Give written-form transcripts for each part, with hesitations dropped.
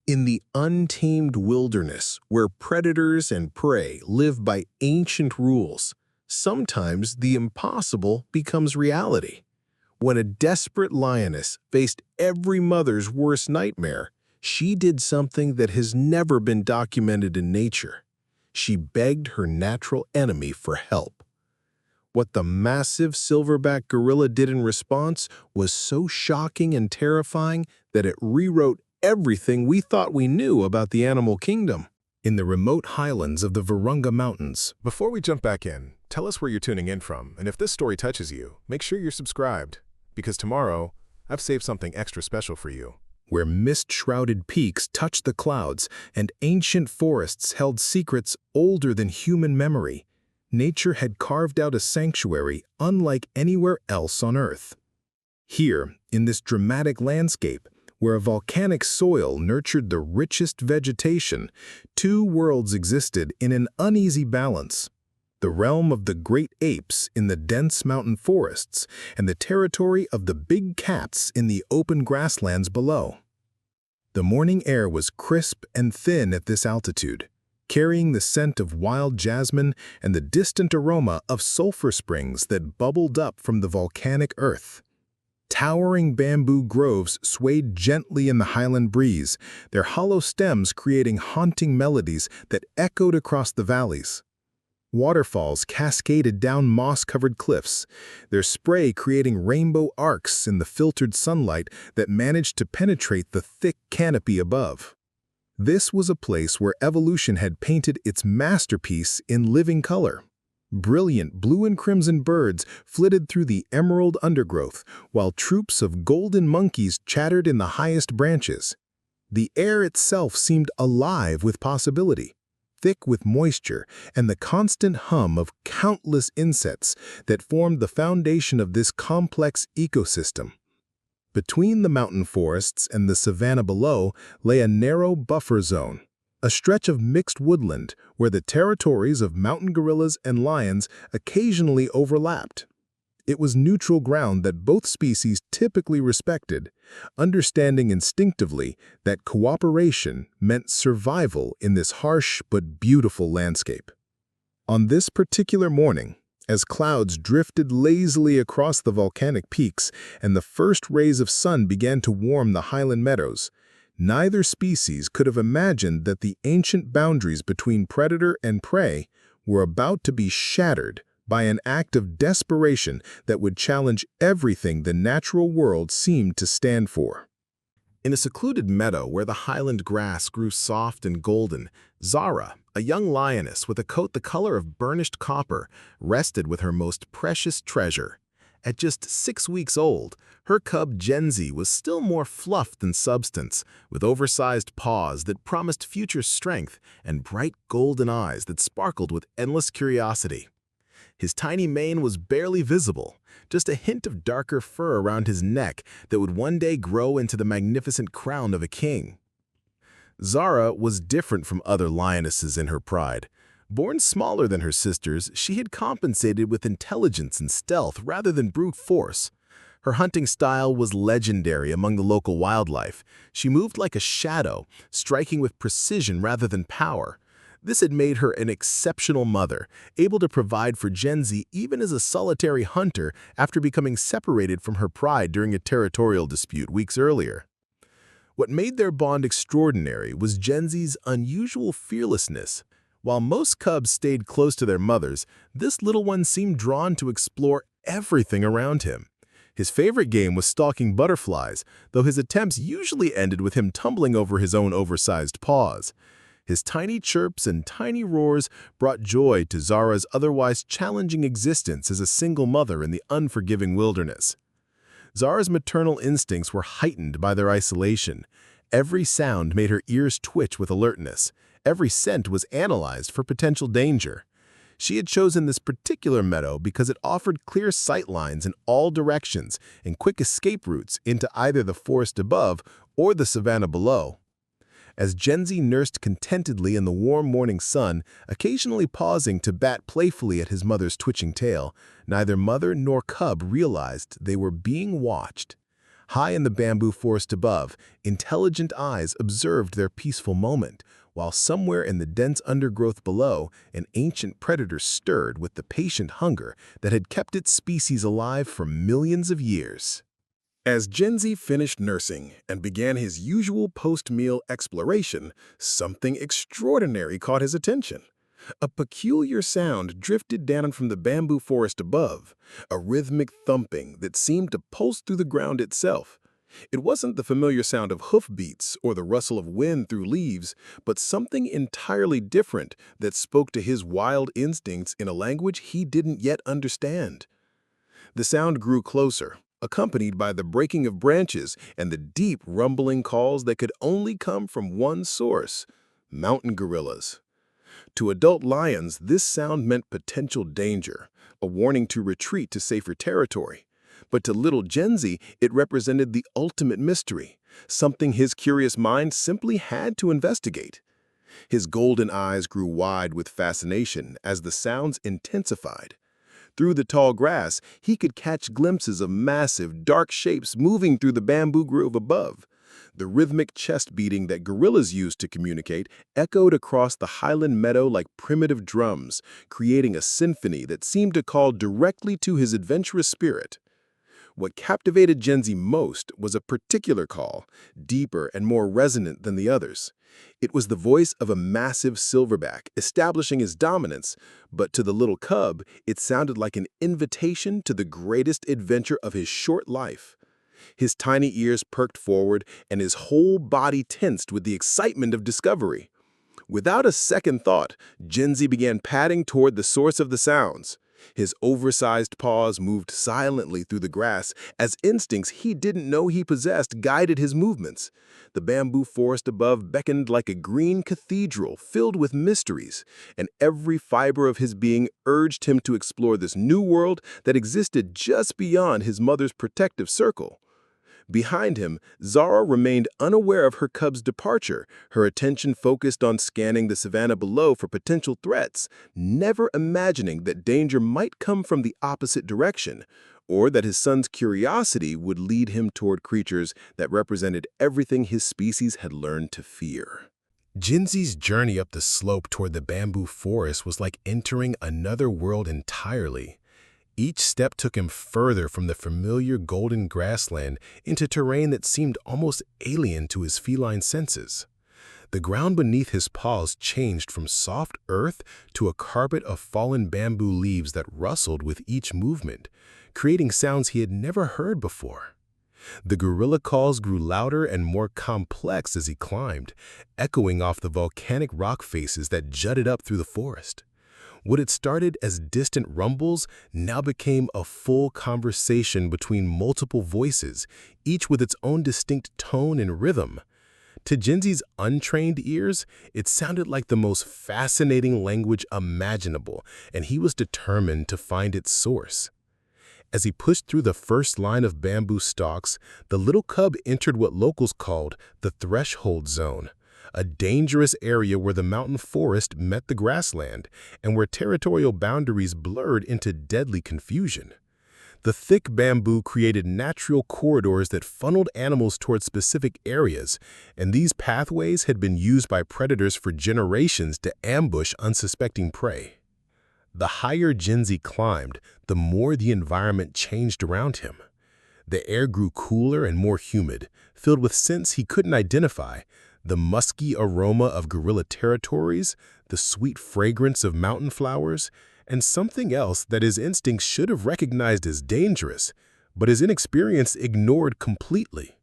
In the untamed wilderness, where predators and prey live by ancient rules, sometimes the impossible becomes reality. When a desperate lioness faced every mother's worst nightmare, she did something that has never been documented in nature. She begged her natural enemy for help. What the massive silverback gorilla did in response was so shocking and terrifying that it rewrote everything we thought we knew about the animal kingdom. In the remote highlands of the Virunga Mountains. Before we jump back in, tell us where you're tuning in from, and if this story touches you, make sure you're subscribed, because tomorrow, I've saved something extra special for you. Where mist-shrouded peaks touched the clouds and ancient forests held secrets older than human memory, nature had carved out a sanctuary unlike anywhere else on Earth. Here, in this dramatic landscape, where a volcanic soil nurtured the richest vegetation, two worlds existed in an uneasy balance. The realm of the great apes in the dense mountain forests and the territory of the big cats in the open grasslands below. The morning air was crisp and thin at this altitude, carrying the scent of wild jasmine and the distant aroma of sulfur springs that bubbled up from the volcanic earth. Towering bamboo groves swayed gently in the highland breeze, their hollow stems creating haunting melodies that echoed across the valleys. Waterfalls cascaded down moss-covered cliffs, their spray creating rainbow arcs in the filtered sunlight that managed to penetrate the thick canopy above. This was a place where evolution had painted its masterpiece in living color. Brilliant blue and crimson birds flitted through the emerald undergrowth, while troops of golden monkeys chattered in the highest branches. The air itself seemed alive with possibility, thick with moisture and the constant hum of countless insects that formed the foundation of this complex ecosystem. Between the mountain forests and the savanna below lay a narrow buffer zone, a stretch of mixed woodland where the territories of mountain gorillas and lions occasionally overlapped. It was neutral ground that both species typically respected, understanding instinctively that cooperation meant survival in this harsh but beautiful landscape. On this particular morning, as clouds drifted lazily across the volcanic peaks and the first rays of sun began to warm the highland meadows, neither species could have imagined that the ancient boundaries between predator and prey were about to be shattered by an act of desperation that would challenge everything the natural world seemed to stand for. In a secluded meadow where the highland grass grew soft and golden, Zara, a young lioness with a coat the color of burnished copper, rested with her most precious treasure. At just 6 weeks old, her cub Genzi was still more fluff than substance, with oversized paws that promised future strength and bright golden eyes that sparkled with endless curiosity. His tiny mane was barely visible, just a hint of darker fur around his neck that would one day grow into the magnificent crown of a king. Zara was different from other lionesses in her pride. Born smaller than her sisters, she had compensated with intelligence and stealth rather than brute force. Her hunting style was legendary among the local wildlife. She moved like a shadow, striking with precision rather than power. This had made her an exceptional mother, able to provide for Genzi even as a solitary hunter after becoming separated from her pride during a territorial dispute weeks earlier. What made their bond extraordinary was Genzi's unusual fearlessness. While most cubs stayed close to their mothers, this little one seemed drawn to explore everything around him. His favorite game was stalking butterflies, though his attempts usually ended with him tumbling over his own oversized paws. His tiny chirps and tiny roars brought joy to Zara's otherwise challenging existence as a single mother in the unforgiving wilderness. Zara's maternal instincts were heightened by their isolation. Every sound made her ears twitch with alertness. Every scent was analyzed for potential danger. She had chosen this particular meadow because it offered clear sight lines in all directions and quick escape routes into either the forest above or the savanna below. As Genzi nursed contentedly in the warm morning sun, occasionally pausing to bat playfully at his mother's twitching tail, neither mother nor cub realized they were being watched. High in the bamboo forest above, intelligent eyes observed their peaceful moment, while somewhere in the dense undergrowth below, an ancient predator stirred with the patient hunger that had kept its species alive for millions of years. As Genzi finished nursing and began his usual post-meal exploration, something extraordinary caught his attention. A peculiar sound drifted down from the bamboo forest above, a rhythmic thumping that seemed to pulse through the ground itself. It wasn't the familiar sound of hoofbeats or the rustle of wind through leaves, but something entirely different that spoke to his wild instincts in a language he didn't yet understand. The sound grew closer, accompanied by the breaking of branches and the deep rumbling calls that could only come from one source: mountain gorillas. To adult lions, this sound meant potential danger, a warning to retreat to safer territory. But to little Genzi, it represented the ultimate mystery, something his curious mind simply had to investigate. His golden eyes grew wide with fascination as the sounds intensified. Through the tall grass, he could catch glimpses of massive, dark shapes moving through the bamboo grove above. The rhythmic chest beating that gorillas used to communicate echoed across the highland meadow like primitive drums, creating a symphony that seemed to call directly to his adventurous spirit. What captivated Genzi most was a particular call, deeper and more resonant than the others. It was the voice of a massive silverback, establishing his dominance, but to the little cub, it sounded like an invitation to the greatest adventure of his short life. His tiny ears perked forward, and his whole body tensed with the excitement of discovery. Without a second thought, Genzi began padding toward the source of the sounds. His oversized paws moved silently through the grass as instincts he didn't know he possessed guided his movements. The bamboo forest above beckoned like a green cathedral filled with mysteries, and every fiber of his being urged him to explore this new world that existed just beyond his mother's protective circle. Behind him, Zara remained unaware of her cub's departure, her attention focused on scanning the savanna below for potential threats, never imagining that danger might come from the opposite direction, or that his son's curiosity would lead him toward creatures that represented everything his species had learned to fear. Genzi's journey up the slope toward the bamboo forest was like entering another world entirely. Each step took him further from the familiar golden grassland into terrain that seemed almost alien to his feline senses. The ground beneath his paws changed from soft earth to a carpet of fallen bamboo leaves that rustled with each movement, creating sounds he had never heard before. The gorilla calls grew louder and more complex as he climbed, echoing off the volcanic rock faces that jutted up through the forest. What had started as distant rumbles now became a full conversation between multiple voices, each with its own distinct tone and rhythm. To Genzi's untrained ears, it sounded like the most fascinating language imaginable, and he was determined to find its source. As he pushed through the first line of bamboo stalks, the little cub entered what locals called the threshold zone, a dangerous area where the mountain forest met the grassland and where territorial boundaries blurred into deadly confusion. The thick bamboo created natural corridors that funneled animals toward specific areas, and these pathways had been used by predators for generations to ambush unsuspecting prey. The higher Genzi climbed, the more the environment changed around him. The air grew cooler and more humid, filled with scents he couldn't identify: the musky aroma of gorilla territories, the sweet fragrance of mountain flowers, and something else that his instincts should have recognized as dangerous, but his inexperience ignored completely.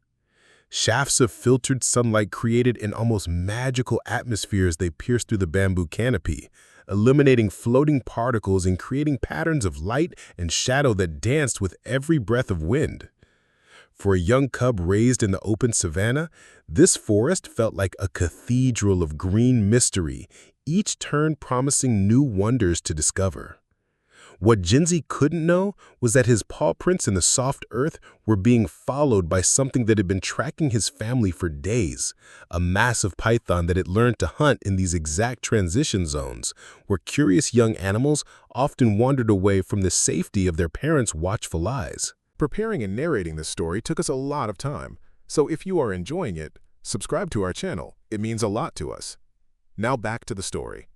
Shafts of filtered sunlight created an almost magical atmosphere as they pierced through the bamboo canopy, eliminating floating particles and creating patterns of light and shadow that danced with every breath of wind. For a young cub raised in the open savanna, this forest felt like a cathedral of green mystery, each turn promising new wonders to discover. What Genzi couldn't know was that his paw prints in the soft earth were being followed by something that had been tracking his family for days, a massive python that had learned to hunt in these exact transition zones, where curious young animals often wandered away from the safety of their parents' watchful eyes. Preparing and narrating this story took us a lot of time, so if you are enjoying it, subscribe to our channel. It means a lot to us. Now back to the story.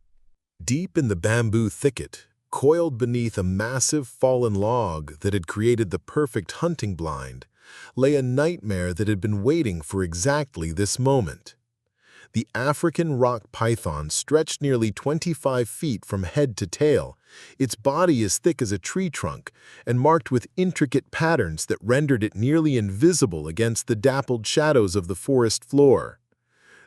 Deep in the bamboo thicket, coiled beneath a massive fallen log that had created the perfect hunting blind, lay a nightmare that had been waiting for exactly this moment. The African rock python stretched nearly 25 feet from head to tail, its body as thick as a tree trunk and marked with intricate patterns that rendered it nearly invisible against the dappled shadows of the forest floor.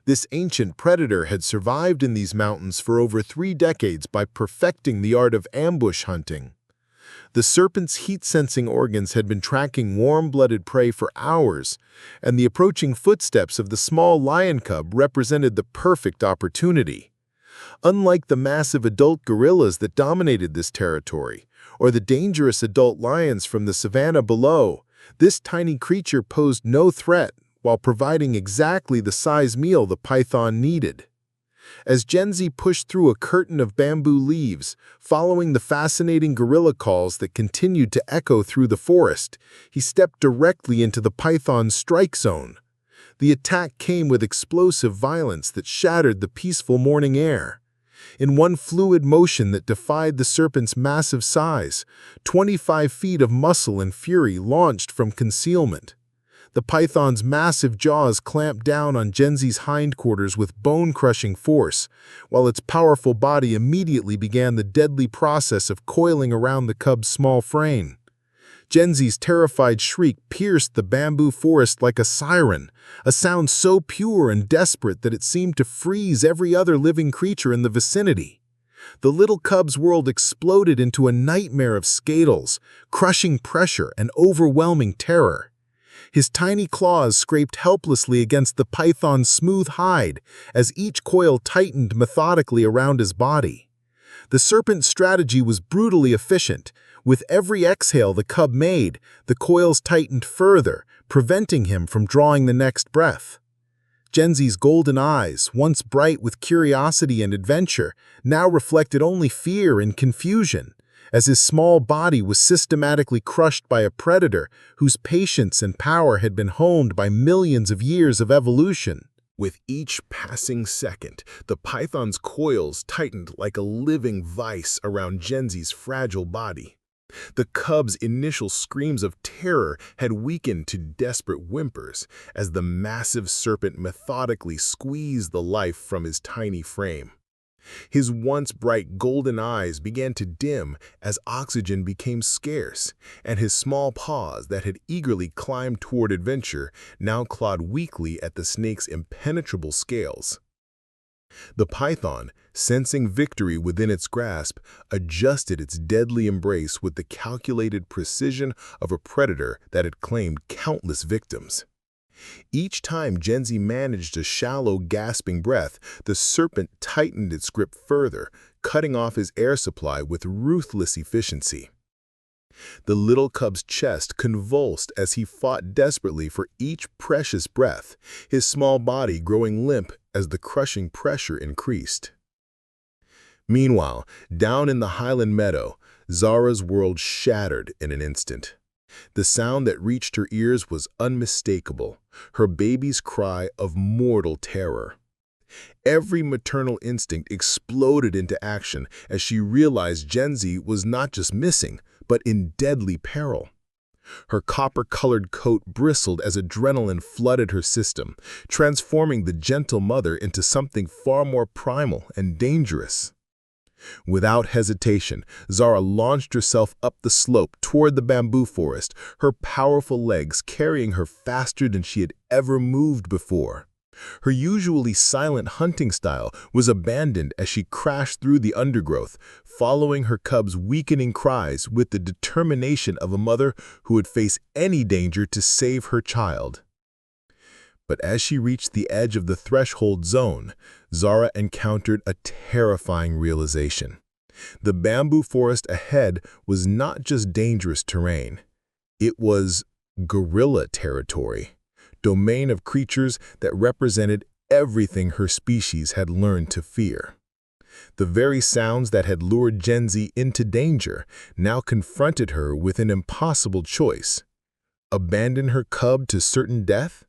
This ancient predator had survived in these mountains for over 3 decades by perfecting the art of ambush hunting. The serpent's heat-sensing organs had been tracking warm-blooded prey for hours, and the approaching footsteps of the small lion cub represented the perfect opportunity. Unlike the massive adult gorillas that dominated this territory, or the dangerous adult lions from the savanna below, this tiny creature posed no threat while providing exactly the size meal the python needed. As Genzi pushed through a curtain of bamboo leaves, following the fascinating gorilla calls that continued to echo through the forest, he stepped directly into the python's strike zone. The attack came with explosive violence that shattered the peaceful morning air. In one fluid motion that defied the serpent's massive size, 25 feet of muscle and fury launched from concealment. The python's massive jaws clamped down on Genzi's hindquarters with bone-crushing force, while its powerful body immediately began the deadly process of coiling around the cub's small frame. Genzi's terrified shriek pierced the bamboo forest like a siren, a sound so pure and desperate that it seemed to freeze every other living creature in the vicinity. The little cub's world exploded into a nightmare of scales, crushing pressure, and overwhelming terror. His tiny claws scraped helplessly against the python's smooth hide as each coil tightened methodically around his body. The serpent's strategy was brutally efficient. With every exhale the cub made, the coils tightened further, preventing him from drawing the next breath. Genzi's golden eyes, once bright with curiosity and adventure, now reflected only fear and confusion, as his small body was systematically crushed by a predator whose patience and power had been honed by millions of years of evolution. With each passing second, the python's coils tightened like a living vice around Genzi's fragile body. The cub's initial screams of terror had weakened to desperate whimpers as the massive serpent methodically squeezed the life from his tiny frame. His once bright golden eyes began to dim as oxygen became scarce, and his small paws that had eagerly climbed toward adventure now clawed weakly at the snake's impenetrable scales. The python, sensing victory within its grasp, adjusted its deadly embrace with the calculated precision of a predator that had claimed countless victims. Each time Genzi managed a shallow, gasping breath, the serpent tightened its grip further, cutting off his air supply with ruthless efficiency. The little cub's chest convulsed as he fought desperately for each precious breath, his small body growing limp as the crushing pressure increased. Meanwhile, down in the highland meadow, Zara's world shattered in an instant. The sound that reached her ears was unmistakable, her baby's cry of mortal terror. Every maternal instinct exploded into action as she realized Genzi was not just missing, but in deadly peril. Her copper-colored coat bristled as adrenaline flooded her system, transforming the gentle mother into something far more primal and dangerous. Without hesitation, Zara launched herself up the slope toward the bamboo forest, her powerful legs carrying her faster than she had ever moved before. Her usually silent hunting style was abandoned as she crashed through the undergrowth, following her cub's weakening cries with the determination of a mother who would face any danger to save her child. But as she reached the edge of the threshold zone, Zara encountered a terrifying realization. The bamboo forest ahead was not just dangerous terrain. It was gorilla territory, domain of creatures that represented everything her species had learned to fear. The very sounds that had lured Genzi into danger now confronted her with an impossible choice: abandon her cub to certain death,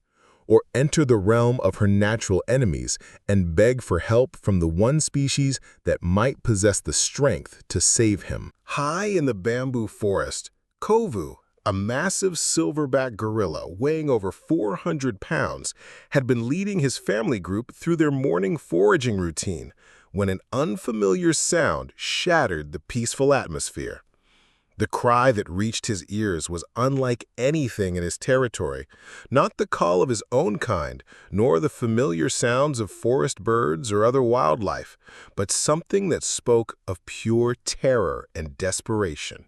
or enter the realm of her natural enemies and beg for help from the one species that might possess the strength to save him. High in the bamboo forest, Kovu, a massive silverback gorilla weighing over 400 pounds, had been leading his family group through their morning foraging routine when an unfamiliar sound shattered the peaceful atmosphere. The cry that reached his ears was unlike anything in his territory, not the call of his own kind, nor the familiar sounds of forest birds or other wildlife, but something that spoke of pure terror and desperation.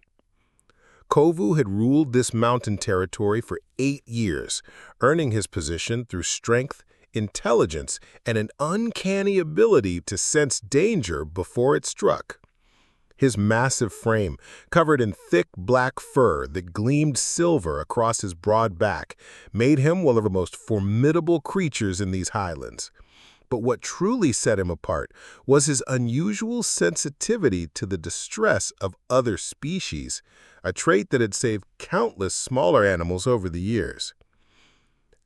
Kovu had ruled this mountain territory for 8 years, earning his position through strength, intelligence, and an uncanny ability to sense danger before it struck. His massive frame, covered in thick black fur that gleamed silver across his broad back, made him one of the most formidable creatures in these highlands. But what truly set him apart was his unusual sensitivity to the distress of other species, a trait that had saved countless smaller animals over the years.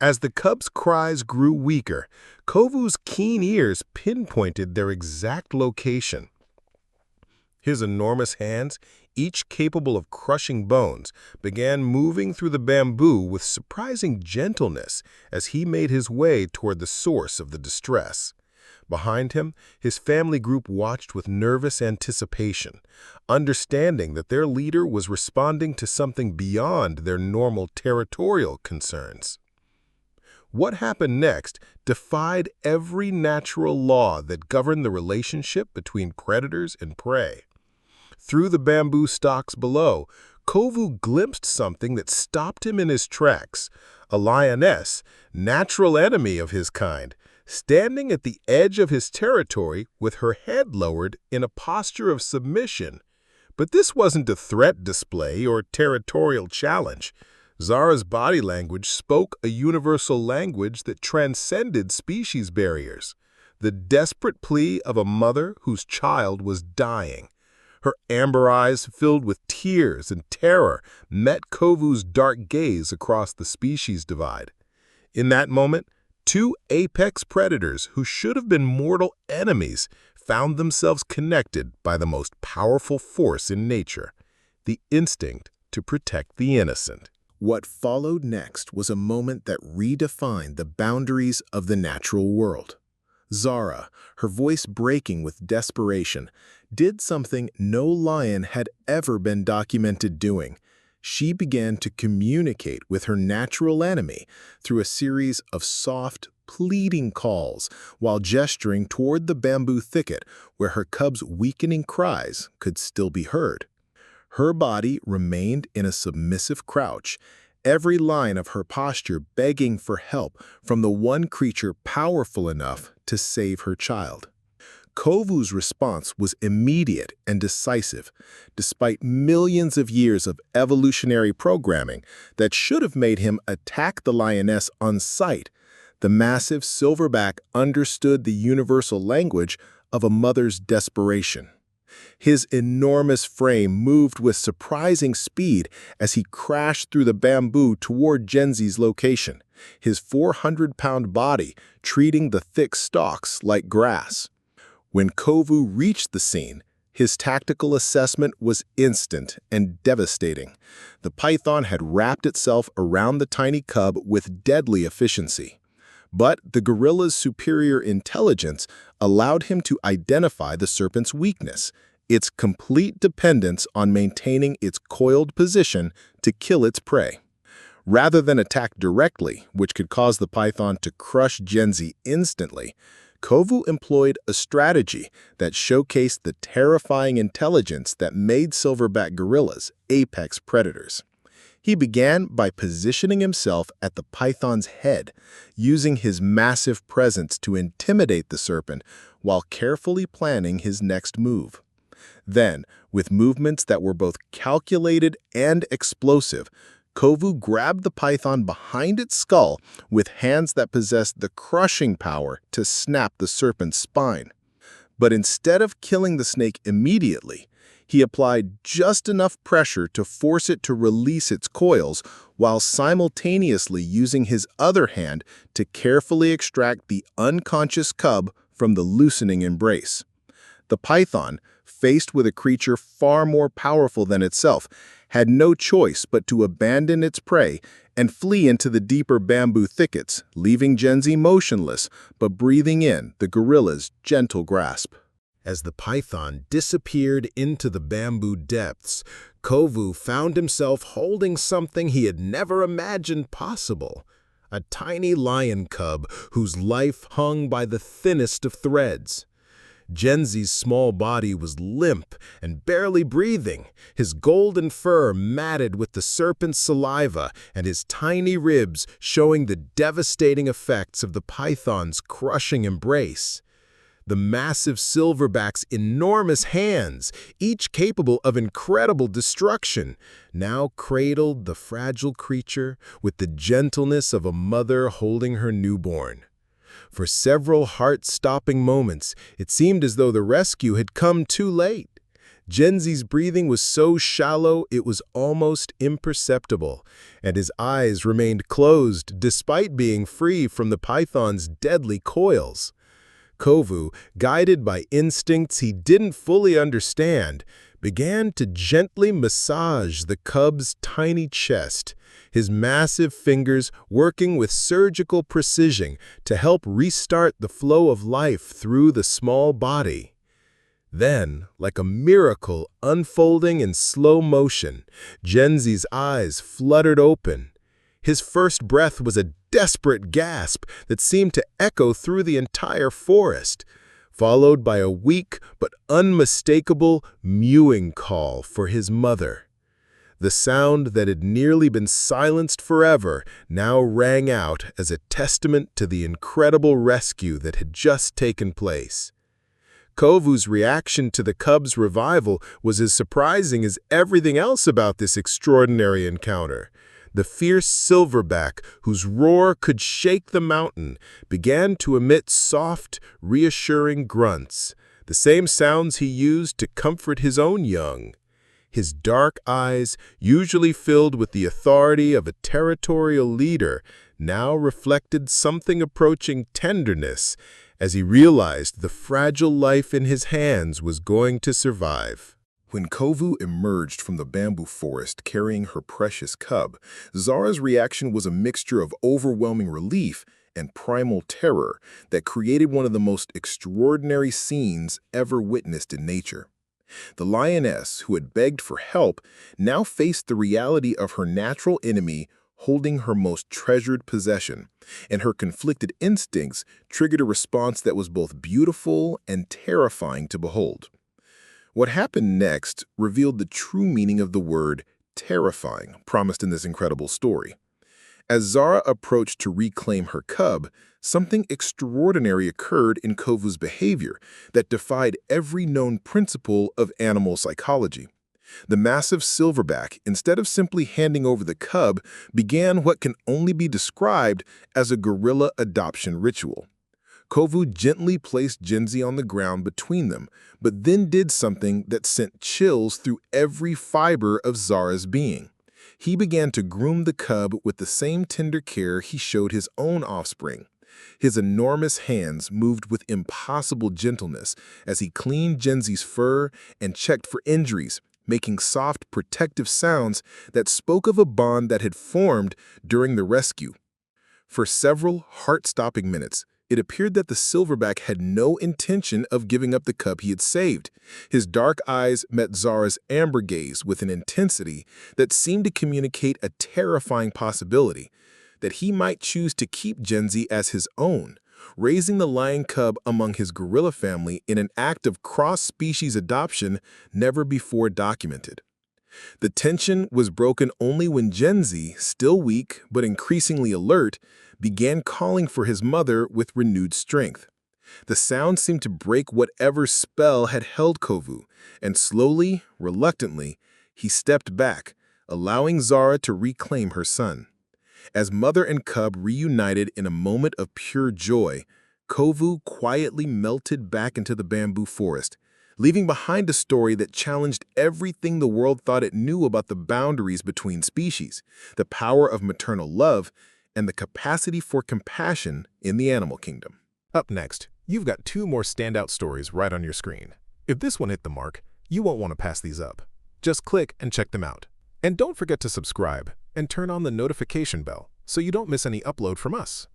As the cub's cries grew weaker, Kovu's keen ears pinpointed their exact location. His enormous hands, each capable of crushing bones, began moving through the bamboo with surprising gentleness as he made his way toward the source of the distress. Behind him, his family group watched with nervous anticipation, understanding that their leader was responding to something beyond their normal territorial concerns. What happened next defied every natural law that governed the relationship between predators and prey. Through the bamboo stalks below, Kovu glimpsed something that stopped him in his tracks, a lioness, natural enemy of his kind, standing at the edge of his territory with her head lowered in a posture of submission. But this wasn't a threat display or territorial challenge. Zara's body language spoke a universal language that transcended species barriers, the desperate plea of a mother whose child was dying. Her amber eyes, filled with tears and terror, met Kovu's dark gaze across the species divide. In that moment, 2 apex predators who should have been mortal enemies found themselves connected by the most powerful force in nature, the instinct to protect the innocent. What followed next was a moment that redefined the boundaries of the natural world. Zara, her voice breaking with desperation, did something no lion had ever been documented doing. She began to communicate with her natural enemy through a series of soft, pleading calls while gesturing toward the bamboo thicket where her cub's weakening cries could still be heard. Her body remained in a submissive crouch, every line of her posture begging for help from the one creature powerful enough to save her child. Kovu's response was immediate and decisive, despite millions of years of evolutionary programming that should have made him attack the lioness on sight. The massive silverback understood the universal language of a mother's desperation. His enormous frame moved with surprising speed as he crashed through the bamboo toward Genzi's location, his 400-pound body treating the thick stalks like grass. When Kovu reached the scene, his tactical assessment was instant and devastating. The python had wrapped itself around the tiny cub with deadly efficiency. But the gorilla's superior intelligence allowed him to identify the serpent's weakness, its complete dependence on maintaining its coiled position to kill its prey. Rather than attack directly, which could cause the python to crush Genzi instantly, Kovu employed a strategy that showcased the terrifying intelligence that made silverback gorillas apex predators. He began by positioning himself at the python's head, using his massive presence to intimidate the serpent while carefully planning his next move. Then, with movements that were both calculated and explosive, Kovu grabbed the python behind its skull with hands that possessed the crushing power to snap the serpent's spine. But instead of killing the snake immediately, He applied just enough pressure to force it to release its coils, while simultaneously using his other hand to carefully extract the unconscious cub from the loosening embrace. The python, faced with a creature far more powerful than itself, had no choice but to abandon its prey and flee into the deeper bamboo thickets, leaving Genzi motionless but breathing in the gorilla's gentle grasp. As the python disappeared into the bamboo depths, Kovu found himself holding something he had never imagined possible, a tiny lion cub whose life hung by the thinnest of threads. Genzi's small body was limp and barely breathing, his golden fur matted with the serpent's saliva and his tiny ribs showing the devastating effects of the python's crushing embrace. The massive silverback's enormous hands, each capable of incredible destruction, now cradled the fragile creature with the gentleness of a mother holding her newborn. For several heart-stopping moments, it seemed as though the rescue had come too late. Genzi's breathing was so shallow it was almost imperceptible, and his eyes remained closed despite being free from the python's deadly coils. Kovu, guided by instincts he didn't fully understand, began to gently massage the cub's tiny chest, his massive fingers working with surgical precision to help restart the flow of life through the small body. Then, like a miracle unfolding in slow motion, Genzi's eyes fluttered open. His first breath was a desperate gasp that seemed to echo through the entire forest, followed by a weak but unmistakable mewing call for his mother. The sound that had nearly been silenced forever now rang out as a testament to the incredible rescue that had just taken place. Kovu's reaction to the cub's revival was as surprising as everything else about this extraordinary encounter. The fierce silverback, whose roar could shake the mountain, began to emit soft, reassuring grunts, the same sounds he used to comfort his own young. His dark eyes, usually filled with the authority of a territorial leader, now reflected something approaching tenderness as he realized the fragile life in his hands was going to survive. When Kovu emerged from the bamboo forest carrying her precious cub, Zara's reaction was a mixture of overwhelming relief and primal terror that created one of the most extraordinary scenes ever witnessed in nature. The lioness, who had begged for help, now faced the reality of her natural enemy holding her most treasured possession, and her conflicted instincts triggered a response that was both beautiful and terrifying to behold. What happened next revealed the true meaning of the word terrifying promised in this incredible story. As Zara approached to reclaim her cub, something extraordinary occurred in Kovu's behavior that defied every known principle of animal psychology. The massive silverback, instead of simply handing over the cub, began what can only be described as a gorilla adoption ritual. Kovu gently placed Genzi on the ground between them, but then did something that sent chills through every fiber of Zara's being. He began to groom the cub with the same tender care he showed his own offspring. His enormous hands moved with impossible gentleness as he cleaned Genzi's fur and checked for injuries, making soft, protective sounds that spoke of a bond that had formed during the rescue. For several heart-stopping minutes, it appeared that the silverback had no intention of giving up the cub he had saved. His dark eyes met Zara's amber gaze with an intensity that seemed to communicate a terrifying possibility, that he might choose to keep Genzi as his own, raising the lion cub among his gorilla family in an act of cross-species adoption never before documented. The tension was broken only when Genzi, still weak but increasingly alert, began calling for his mother with renewed strength. The sound seemed to break whatever spell had held Kovu, and slowly, reluctantly, he stepped back, allowing Zara to reclaim her son. As mother and cub reunited in a moment of pure joy, Kovu quietly melted back into the bamboo forest, leaving behind a story that challenged everything the world thought it knew about the boundaries between species, the power of maternal love, and the capacity for compassion in the animal kingdom. Up next, you've got two more standout stories right on your screen. If this one hit the mark, you won't want to pass these up. Just click and check them out. And don't forget to subscribe and turn on the notification bell so you don't miss any upload from us.